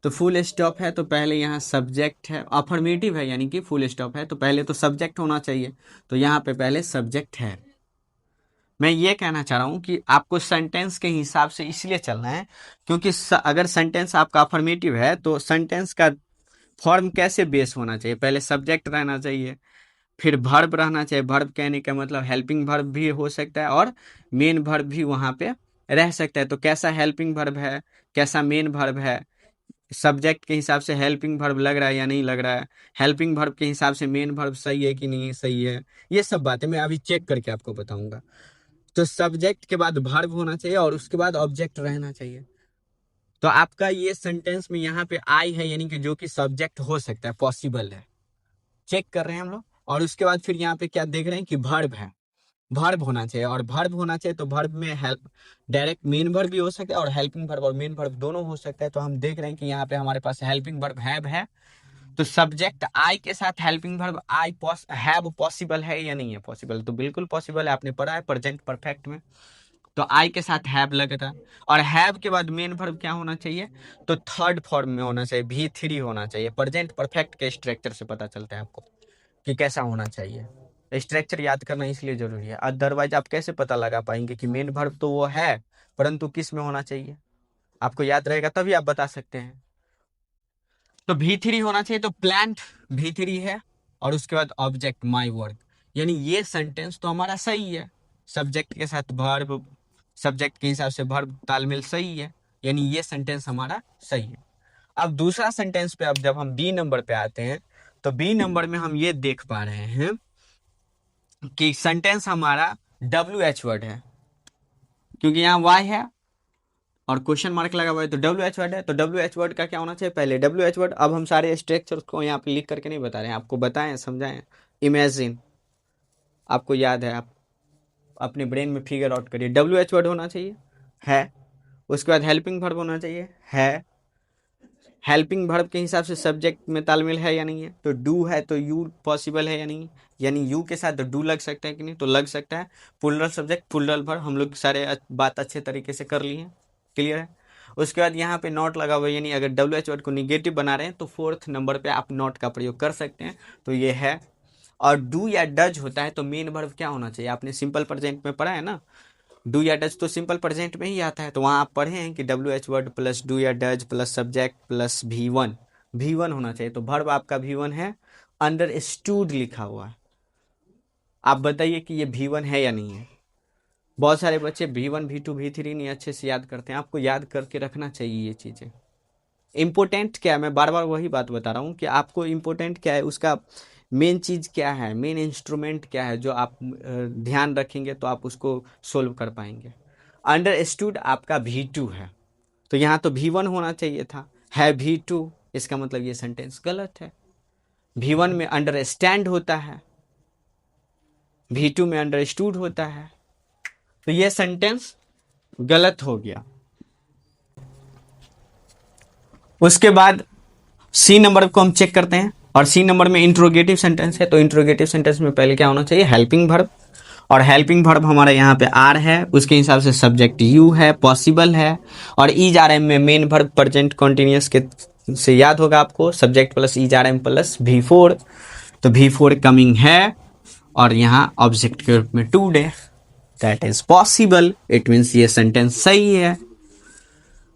तो फुल स्टॉप है तो पहले यहाँ सब्जेक्ट है, अफर्मेटिव है यानी कि फुल स्टॉप है तो पहले तो सब्जेक्ट होना चाहिए। तो यहाँ पे पहले सब्जेक्ट है। मैं ये कहना चाह रहा हूँ कि आपको सेंटेंस के हिसाब से इसलिए चलना है क्योंकि अगर सेंटेंस आपका अफर्मेटिव है तो सेंटेंस का फॉर्म कैसे बेस होना चाहिए, पहले सब्जेक्ट रहना चाहिए, फिर वर्ब रहना चाहिए। वर्ब कहने का मतलब हेल्पिंग वर्ब भी हो सकता है और मेन वर्ब भी वहां पे रह सकता है। तो कैसा हेल्पिंग वर्ब है, कैसा मेन वर्ब है, सब्जेक्ट के हिसाब से हेल्पिंग वर्ब लग रहा है या नहीं लग रहा है, हेल्पिंग वर्ब के हिसाब से मेन वर्ब सही है कि नहीं सही है, ये सब बातें मैं अभी चेक करके आपको बताऊंगा। तो सब्जेक्ट के बाद वर्ब होना चाहिए और उसके बाद ऑब्जेक्ट रहना चाहिए। तो आपका ये सेंटेंस में यहाँ पे आई है यानी कि जो कि सब्जेक्ट हो सकता है, पॉसिबल है। चेक कर रहे हैं हम लोग। और उसके बाद फिर यहाँ पे क्या देख रहे हैं कि वर्ब है, वर्ब होना चाहिए। और वर्ब होना चाहिए तो वर्ब में हेल्प डायरेक्ट मेन वर्ब भी हो सकता है और हेल्पिंग वर्ब और मेन वर्ब दोनों हो सकता है। तो हम देख रहे हैं कि यहाँ पे हमारे पास हेल्पिंग वर्ब हैव है। तो सब्जेक्ट आई के साथ helping verb I have possible है या नहीं है पॉसिबल, तो बिल्कुल पॉसिबल है, आपने पढ़ा है प्रेजेंट परफेक्ट में। तो आई के साथ हैव लगता है और हैव के बाद मेन वर्ब क्या होना चाहिए, तो थर्ड फॉर्म में होना चाहिए, V3 होना चाहिए। प्रेजेंट परफेक्ट के स्ट्रक्चर से पता चलता है आपको कि कैसा होना चाहिए। स्ट्रक्चर याद करना इसलिए जरूरी है, अदरवाइज आप कैसे पता लगा पाएंगे कि मेन वर्ब तो वो है परंतु किस में होना चाहिए। आपको याद रहेगा तभी आप बता सकते हैं। तो V3 होना चाहिए, तो प्लांट V3 है और उसके बाद ऑब्जेक्ट माई वर्क, यानी ये सेंटेंस तो हमारा सही है। सब्जेक्ट के साथ वर्ब, सब्जेक्ट के हिसाब से वर्ब तालमेल सही है, यानी ये सेंटेंस हमारा सही है। अब दूसरा सेंटेंस पे अब जब हम बी नंबर पे आते हैं तो बी नंबर में हम ये देख पा रहे हैं कि सेंटेंस हमारा WH वर्ड है, क्योंकि यहाँ वाई है और क्वेश्चन मार्क लगा हुआ है तो WH वर्ड है। तो WH वर्ड का क्या होना चाहिए, पहले WH वर्ड। अब हम सारे स्ट्रक्चर को यहाँ पे लिख करके नहीं बता रहे हैं, आपको बताएं समझाएं। इमेजिन, आपको याद है, आप अपने ब्रेन में फिगर आउट करिए। WH वर्ड होना चाहिए है, उसके बाद हेल्पिंग वर्ब होना चाहिए है, हेल्पिंग वर्ब के हिसाब से सब्जेक्ट में तालमेल है या नहीं है, तो डू है तो यू पॉसिबल है या नहीं, यानी यू के साथ डू लग सकता है कि नहीं, तो लग सकता है। प्लूरल सब्जेक्ट प्लूरल वर्ब, हम लोग सारे बात अच्छे तरीके से कर लिए हैं, क्लियर है। उसके बाद यहाँ पे नॉट लगा हुआ है, यानी अगर WH वर्ड को निगेटिव बना रहे हैं तो फोर्थ नंबर पे आप नॉट का प्रयोग कर सकते हैं, तो ये है। और डू या डज होता है तो मेन वर्ब क्या होना चाहिए, आपने सिंपल प्रेजेंट में पढ़ा है ना, डू या डज तो सिंपल प्रेजेंट में ही आता है। तो वहाँ आप पढ़े हैं कि WH वर्ड प्लस डू या does plus subject plus V1 होना चाहिए। तो वर्ब आपका V1 है, अंडरस्टूड लिखा हुआ है। आप बताइए कि ये V1 है या नहीं है। बहुत सारे बच्चे V1 V2 V3 नहीं अच्छे से याद करते हैं, आपको याद करके रखना चाहिए ये चीज़ें। इम्पोर्टेंट क्या है, मैं बार बार वही बात बता रहा हूँ कि आपको इम्पोर्टेंट क्या है, उसका मेन चीज़ क्या है, मेन इंस्ट्रूमेंट क्या है जो आप ध्यान रखेंगे तो आप उसको सोल्व कर पाएंगे। अंडरस्टूड आपका V2 है, तो यहाँ तो V1 होना चाहिए था, है V2, इसका मतलब ये सेंटेंस गलत है। V1 में अंडरस्टैंड होता है, V2 में अंडरस्टूड होता है, तो ये सेंटेंस गलत हो गया। उसके बाद सी नंबर को हम चेक करते हैं, और सी नंबर में इंट्रोगेटिव सेंटेंस है, तो इंट्रोगेटिव सेंटेंस में पहले क्या होना चाहिए, हेल्पिंग वर्ब, और हेल्पिंग वर्ब हमारा यहाँ पे आर है, उसके हिसाब से सब्जेक्ट यू है, पॉसिबल है, और ईज आर एम में मेन वर्ब प्रेजेंट कॉन्टिन्यूअस के से याद होगा आपको, subject plus is are am plus V4, तो V4 कमिंग है, और यहाँ ऑब्जेक्ट के रूप में today, that is possible, it means ये सेंटेंस सही है।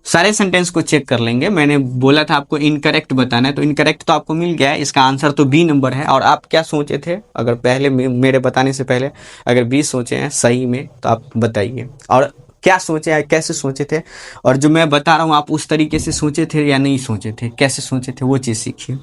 सारे सेंटेंस को चेक कर लेंगे, मैंने बोला था आपको इनकरेक्ट बताना है, तो इनकरेक्ट तो आपको मिल गया है, इसका आंसर तो बी नंबर है। और आप क्या सोचे थे, अगर पहले मेरे बताने से पहले अगर बी सोचे हैं सही में तो आप बताइए, और क्या सोचे हैं, कैसे सोचे थे, और जो मैं बता रहा हूँ आप उस तरीके से सोचे थे या नहीं सोचे थे, कैसे सोचे थे वो चीज़ सीखिए।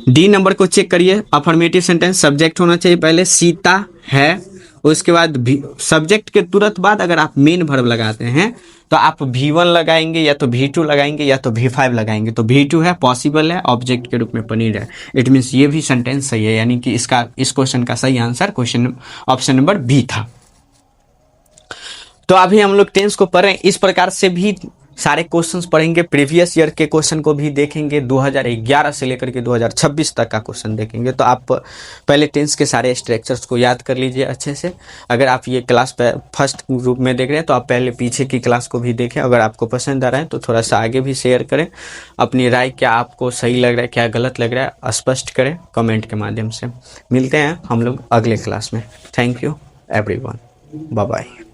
डी नंबर को चेक करिए, अफर्मेटिव सेंटेंस सब्जेक्ट होना चाहिए पहले, सीता है, उसके बाद सब्जेक्ट के तुरंत बाद अगर आप मेन वर्ब लगाते हैं तो आप V1 लगाएंगे, या तो V2 लगाएंगे, या तो V5 लगाएंगे, तो V2 है, पॉसिबल है, ऑब्जेक्ट के रूप में पनीर है, इट मीन्स ये भी सेंटेंस सही है, यानी कि इसका इस क्वेश्चन का सही answer question option number B था। तो अभी हम लोग टेंस को पढ़ रहे हैं, इस प्रकार से भी सारे क्वेश्चंस पढ़ेंगे, प्रीवियस ईयर के क्वेश्चन को भी देखेंगे, 2011 से लेकर के 2026 तक का क्वेश्चन देखेंगे। तो आप पहले टेंस के सारे स्ट्रक्चर्स को याद कर लीजिए अच्छे से। अगर आप ये क्लास फर्स्ट ग्रुप में देख रहे हैं तो आप पहले पीछे की क्लास को भी देखें, अगर आपको पसंद आ रहा है तो थोड़ा सा आगे भी शेयर करें, अपनी राय क्या आपको सही लग रहा है, क्या गलत लग रहा है स्पष्ट करें कमेंट के माध्यम से। मिलते हैं हम लोग अगले क्लास में। Thank you everyone, bye bye.